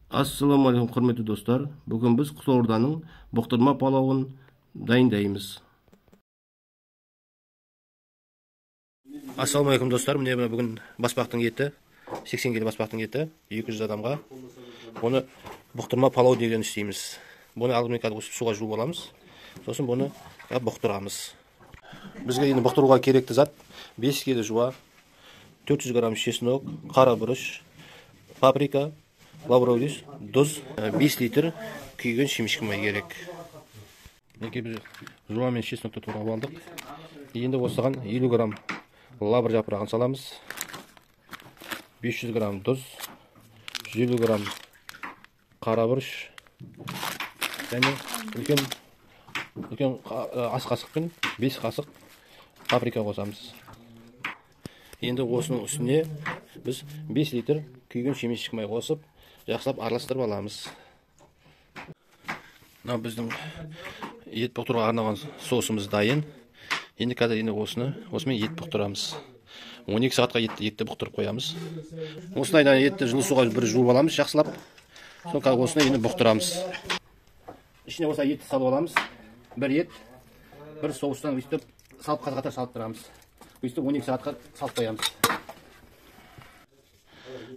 Assalamu alaikum құрметті достар. Бүгін біз Қызылорданың бұқтырма палауын дайындаймыз. Assalamu alaikum достар. Міне бүгін баспақтың еті, 80 келі баспақтың еті, 200 адамға. Бұны бұқтырма палау деген істейміз. Бұны алдымен кәдімгі суға жуып аламыз. Сосын бұны бұқтырамыз. Бізге енді бұқтыруға керекті зат 5 келі жуа, 400 грамм чеснок, қара бұрыш, паприка, лавровый лист, тұз, 5 литр күйген шемішкі май керек. Неке біз жуа мен чеснокты турап алдық. Енді осыған 50 грамм лавр жапырағын саламыз. 500 грамм тұз, 150 грамм қара бұрыш және үлкен ас қасықпен 5 қасық паприка қосамыз. Енді осының үстіне біз 5 литр күйген шемішкі май қосып, жақсылап араластырып аламыз. Мына біздің ет бұқтыруға арналған соусымыз дайын. Енді қазір осымен ет бұқтырамыз. 12 сағатқа етті бұқтырып қоямыз. Осылайдан етті жылы суға бір жуып аламыз, жақсылап. Соң осыны енді бұқтырамыз. Ішіне осылай етті салып аламыз. Бір ет, бір соустан өйстіп салып қатар салып тұрамыз. Өйстіп 12 сағатқа салып қоямыз.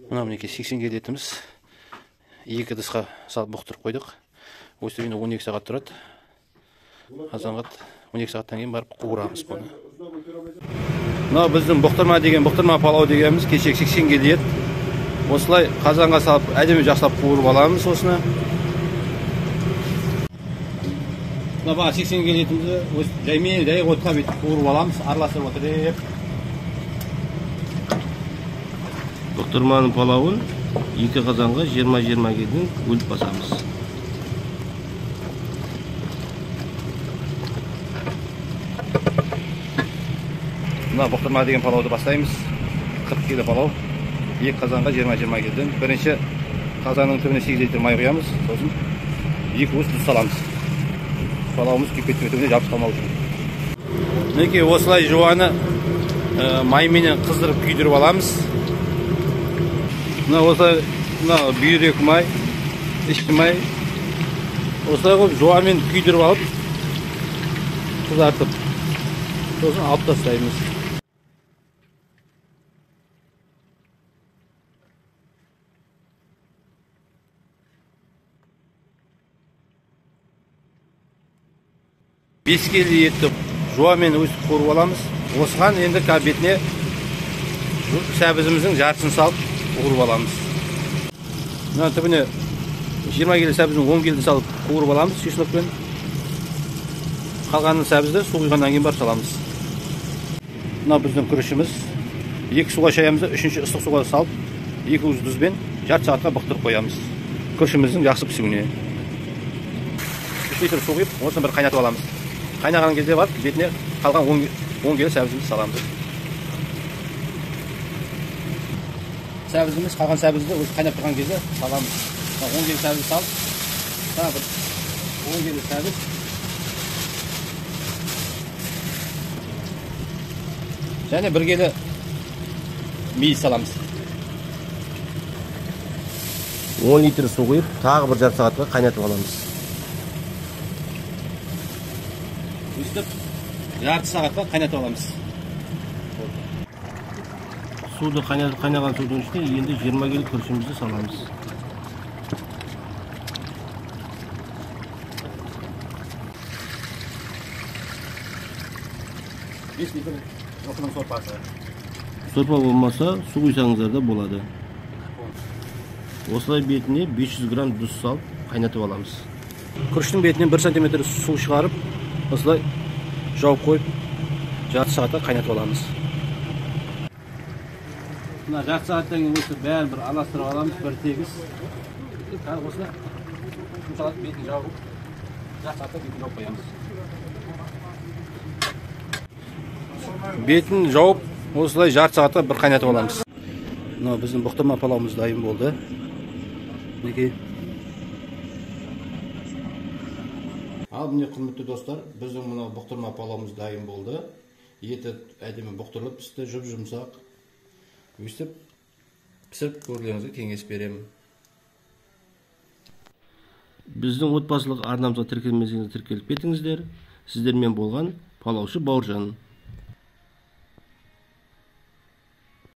Мына мінеке 80 келі етіміз. 2 ыдысқа салып бұқтырып қойдық. Өйстіп енді 12 сағат тұрады. Қазанға 12 сағаттан кейін барып қуырамыз бұны. Мына біздің бұқтырма палау дегеніміз кешек 80 келі ет. Осылай қазанға салып әдемі жақсылап қуырып аламыз осыны. Мына баға 80 келі етімізді жаймен отқа бетіп қуырып аламыз, араластырып отырып. Бұқтырманың палауын 2 қазанға 20-20 келден өліп басамыз. Мына бұқтырма деген палауды бастаймыз. 40 келі палау. 2 қазанға 20-20 келден. Бірінші қазанның түбіне 8 литр май құямыз. Сосын 2 уыс тұз саламыз. Палауымыз күйіп өтуіне жабысталмау үшін. Мінекей осылай жуаны майменен қыздырып күйдіріп аламыз. Мына осылай бүйрек май, ішкі май. Осылай қойып жуамен күйдіріп алып, қызартып, сосын алып тастаймыз. Бес келі етті жуамен өстіп қуырып аламыз. Осыған енді бетіне сәбізіміздің жартысын салып қуырып аламыз. Мына түбіне 20 келі сәбіздің 10 келді салып қуырып аламыз чеснокпен. Қалғанын сәбізді су құйғаннан кейін барып саламыз. Мына біздің күрішіміз. 2 суға шаямызды 3-ші ыстық суға салып, 2 уыс тұзбен жарты сағатқа бұқтырып қоямыз. Күрішіміздің жақсы пісуіне. 3 литр су құйып, осыны бір қайнатып аламыз. Қайнаған кезде барып, бетіне қалған 10 келі сәбізімізді саламыз. Қалған сәбізді өзі қайнап тұрған кезде саламыз. 10 келі сәбіз салып, тағы бір 10 келі сәбіз. Және 1 келі мейіз саламыз. 10 литр су құйып, тағы бір жарты сағатқа қайнатып аламыз. Өстіп, жарты сағатқа қайнатып аламыз. Суды қайнаған судың ішіне енді 20 келі күрішімізді саламыз. Сорпа болмаса, су құйсаңыздар да болады. Осылай бетіне 500 грамм тұз салып қайнатып аламыз. Күріштің бетінен 1 сантиметр су шығарып, осылай жауып қойып, жарты сағатта қайнатып аламыз. Мына жарты сағаттан кейін осы бәрін бір араластырып аламыз, бір тегіс. Осыны жұмсалып бетін жауып, жарты сағатта бетін жауып қоямыз. Бетін жауып, осылай жарты сағатта бір қайнатып аламыз. Мына біздің бұқтырма палауымыз дайын болды. Мінекей. Ал міне құрметті достар, біздің мына бұқтырма палауымыз дайын болды. Еті әдемі бұқтырылып пісті, жұп-жұмсақ. Өстіп пісіріп көрлеріңізге кеңес беремін. Біздің отбасылық арнамызға тіркелмесеңіздер тіркеліп кетіңіздер. Сіздермен болған палаушы Бауыржан.